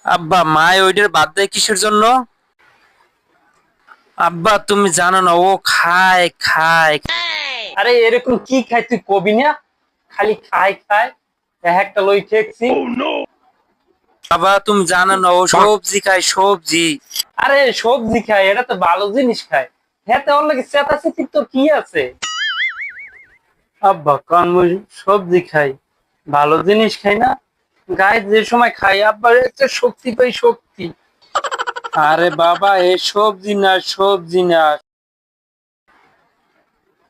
আব্বা মায় ওইটার বাদ দেয় কিসের জন্য? আব্বা তুমি জানো না, ও খায় খায়। আরে এরকম কি খাই তুই কবি না? খালি খাই খায়, একটা লই ঠেকছি। বাবা তুমি জানো না, ও সবজি খায় সবজি। আরে সবজি খায়, এটা তো ভালো জিনিস খায়। হ্যাঁ, তো ওর লাগে চেতাচেতি তোর কি আছে? আব্বা কারণ সবজি খাই, ভালো জিনিস খাই না। গায়ে যে সময় খাই আব্বার একটা শক্তি পাই, শক্তি। আরে বাবা এ সবজি না, সবজি না।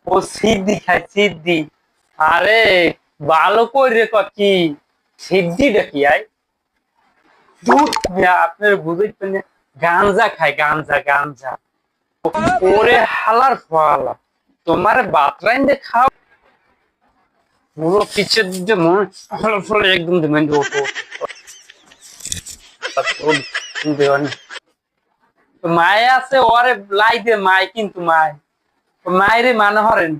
ও সিদ্ধি খায়, সিদ্ধি। আরে ভালো করে কি সিদ্ধিটা কি আয়? দুধ আপনার বুঝতে না, গাঞ্জা খায়, গাঞ্জা গাঞ্জা। ওরে হালার ফালা, তোমার বাতরাইন দে খাও। পুরো পিছের দিকে মনে ফলে ফলে একদম দেবেন ওঠো। মায়ে আছে ওরে লাই দে মায়, কিন্তু মায়ের মানে হরেন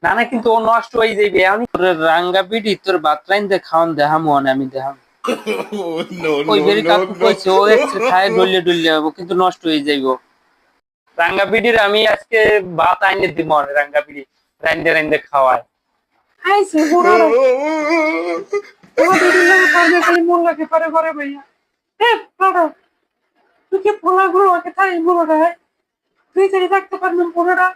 না না, কিন্তু ও নষ্ট হয়ে যাইবে। আমি তোর রাঙ্গা বিড়ি তোর বাতরাইন দে খাওয়ান দেহাম মনে আমি দেহাম। No, ওই no, বেরি no, কাকু no. কইছে ও একটু খায় ডলে ডলে যাবো, কিন্তু নষ্ট হয়ে যাইব। রাঙ্গা বিডির আমি আজকে ভাত আইনে দিব, রাঙ্গা বিডি রাইন্দে রাইন্দে খাওয়ায়। আইছে বুড়ারা, পোলা বিডির লাগে পারবে খালি মন লাগে পারে পারে ভাইয়া। এ বাবা, তুই কি পোলা গুলো ওকে তাই বুড়োটা, তুই তাই রাখতে পারবেন পোলাটা?